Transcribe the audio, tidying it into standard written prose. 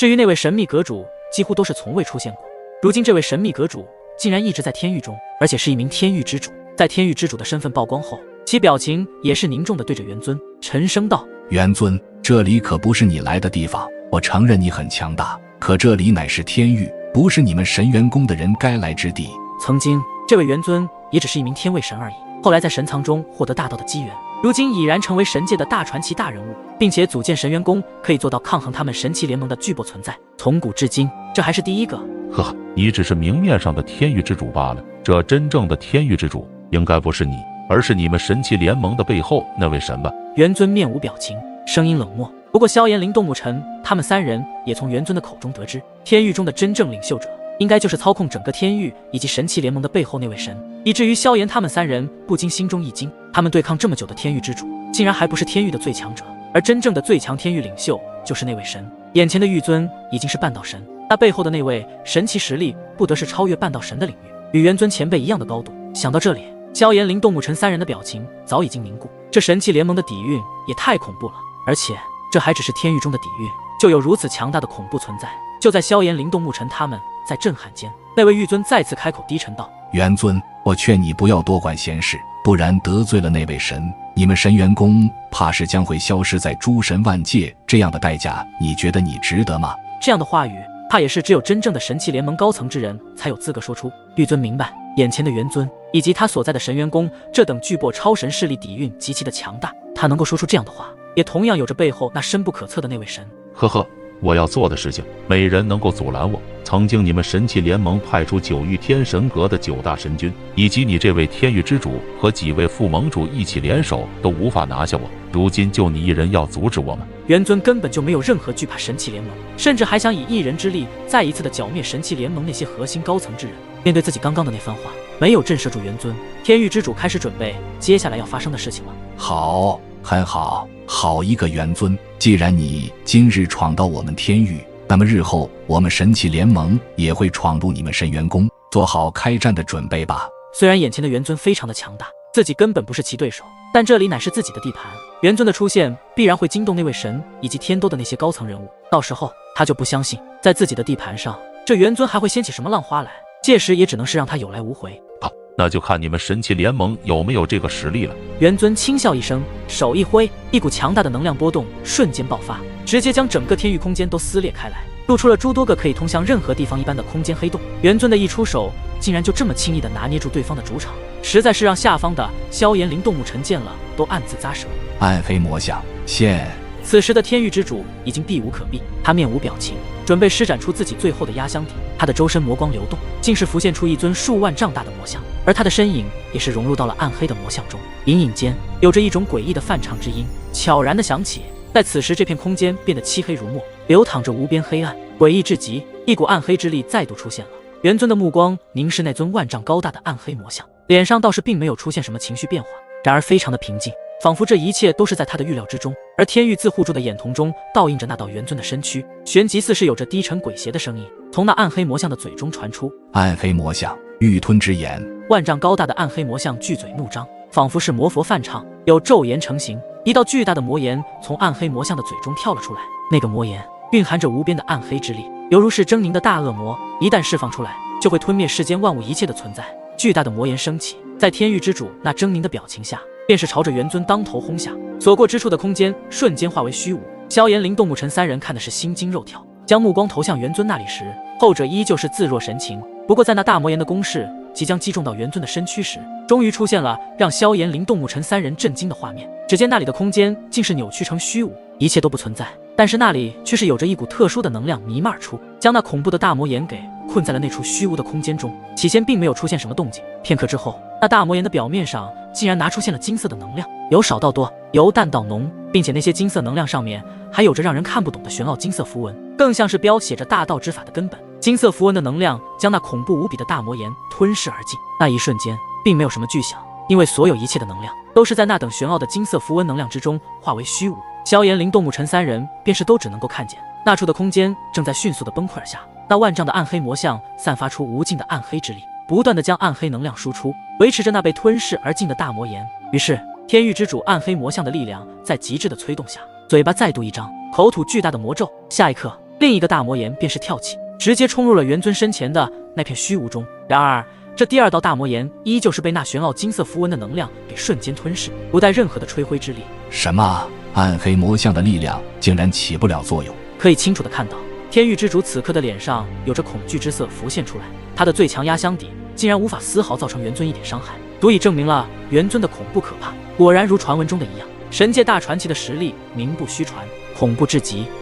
至于那位神秘阁主，几乎都是从未出现过。如今这位神秘阁主竟然一直在天狱中，而且是一名天狱之主。在天狱之主的身份曝光后，其表情也是凝重地对着元尊沉声道：元尊，这里可不是你来的地方。我承认你很强大，可这里乃是天狱，不是你们神元宫的人该来之地。曾经这位元尊也只是一名天位神而已，后来在神藏中获得大道的机缘，如今已然成为神界的大传奇大人物，并且组建神元宫，可以做到抗衡他们神奇联盟的巨擘存在。从古至今，这还是第一个。呵，你只是明面上的天域之主罢了，这真正的天域之主应该不是你，而是你们神奇联盟的背后那位神吧。元尊面无表情，声音冷漠。不过萧炎、林动牧尘他们三人也从元尊的口中得知，天域中的真正领袖者应该就是操控整个天域以及神奇联盟的背后那位神，以至于萧炎他们三人不禁心中一惊，他们对抗这么久的天域之主，竟然还不是天域的最强者，而真正的最强天域领袖就是那位神。眼前的玉尊已经是半道神，那背后的那位神奇实力不得是超越半道神的领域，与元尊前辈一样的高度。想到这里，萧炎、林动牧尘三人的表情早已经凝固，这神奇联盟的底蕴也太恐怖了，而且这还只是天域中的底蕴，就有如此强大的恐怖存在。就在萧炎、林动牧尘他们在震撼间，那位玉尊再次开口低沉道：元尊，我劝你不要多管闲事，不然得罪了那位神，你们神元宫怕是将会消失在诸神万界，这样的代价你觉得你值得吗？这样的话语怕也是只有真正的神奇联盟高层之人才有资格说出。玉尊明白眼前的元尊以及他所在的神元宫这等巨擘超神势力底蕴极其的强大，他能够说出这样的话，也同样有着背后那深不可测的那位神。呵呵，我要做的事情没人能够阻拦我。曾经你们神奇联盟派出9域天神阁的9大神君，以及你这位天域之主和几位副盟主一起联手，都无法拿下我，如今就你一人要阻止我吗？元尊根本就没有任何惧怕神奇联盟，甚至还想以一人之力再一次的剿灭神奇联盟那些核心高层之人。面对自己刚刚的那番话，没有震慑住元尊，天域之主开始准备接下来要发生的事情了。好，很好，好一个元尊，既然你今日闯到我们天域，那么日后我们神奇联盟也会闯入你们神元宫，做好开战的准备吧。虽然眼前的元尊非常的强大，自己根本不是其对手，但这里乃是自己的地盘，元尊的出现必然会惊动那位神以及天都的那些高层人物，到时候他就不相信在自己的地盘上，这元尊还会掀起什么浪花来，届时也只能是让他有来无回。那就看你们神奇联盟有没有这个实力了。元尊轻笑一声，手一挥，一股强大的能量波动瞬间爆发，直接将整个天域空间都撕裂开来，露出了诸多个可以通向任何地方一般的空间黑洞。元尊的一出手，竟然就这么轻易的拿捏住对方的主场，实在是让下方的萧炎、林动牧尘见了都暗自咂舌。暗黑魔像现。此时的天域之主已经避无可避，他面无表情，准备施展出自己最后的压箱底。他的周身魔光流动，竟是浮现出一尊数万丈大的魔像，而他的身影也是融入到了暗黑的魔像中，隐隐间有着一种诡异的泛唱之音悄然的响起。在此时，这片空间变得漆黑如墨，流淌着无边黑暗，诡异至极。一股暗黑之力再度出现了，元尊的目光凝视那尊万丈高大的暗黑魔像，脸上倒是并没有出现什么情绪变化，然而非常的平静，仿佛这一切都是在他的预料之中。而天域自护住的眼瞳中倒映着那道元尊的身躯，旋即似是有着低沉诡邪的声音从那暗黑魔像的嘴中传出。暗黑魔像，欲吞之言。万丈高大的暗黑魔像巨嘴怒张，仿佛是魔佛梵唱，有咒言成型，一道巨大的魔言从暗黑魔像的嘴中跳了出来。那个魔言蕴含着无边的暗黑之力，犹如是狰狞的大恶魔，一旦释放出来，就会吞灭世间万物一切的存在。巨大的魔言升起，在天域之主那狰狞的表情下，便是朝着元尊当头轰下，所过之处的空间瞬间化为虚无。萧炎、林动牧尘三人看的是心惊肉跳，将目光投向元尊那里时，后者依旧是自若神情。不过在那大魔炎的攻势即将击中到元尊的身躯时，终于出现了让萧炎、林动牧尘三人震惊的画面。只见那里的空间竟是扭曲成虚无，一切都不存在，但是那里却是有着一股特殊的能量弥漫而出，将那恐怖的大魔炎给困在了那处虚无的空间中。起先并没有出现什么动静，片刻之后，那大魔炎的表面上竟然出现了金色的能量，由少到多，由淡到浓，并且那些金色能量上面还有着让人看不懂的玄奥金色符文，更像是标写着大道之法的根本。金色符文的能量将那恐怖无比的大魔炎吞噬而尽。那一瞬间并没有什么巨响，因为所有一切的能量都是在那等玄奥的金色符文能量之中化为虚无。萧炎、林动牧尘三人便是都只能够看见那处的空间正在迅速的崩溃而下，那万丈的暗黑魔像散发出无尽的暗黑之力，不断的将暗黑能量输出，维持着那被吞噬而尽的大魔炎。于是天域之主暗黑魔像的力量在极致的催动下，嘴巴再度一张，口吐巨大的魔咒。下一刻，另一个大魔岩便是跳起，直接冲入了元尊身前的那片虚无中。然而，这第二道大魔岩依旧是被那玄奥金色符文的能量给瞬间吞噬，不带任何的摧灰之力。什么？暗黑魔像的力量竟然起不了作用？可以清楚地看到，天域之主此刻的脸上有着恐惧之色浮现出来，他的最强压箱底竟然无法丝毫造成元尊一点伤害，足以证明了元尊的恐怖可怕。果然如传闻中的一样，神界大传奇的实力名不虚传，恐怖至极。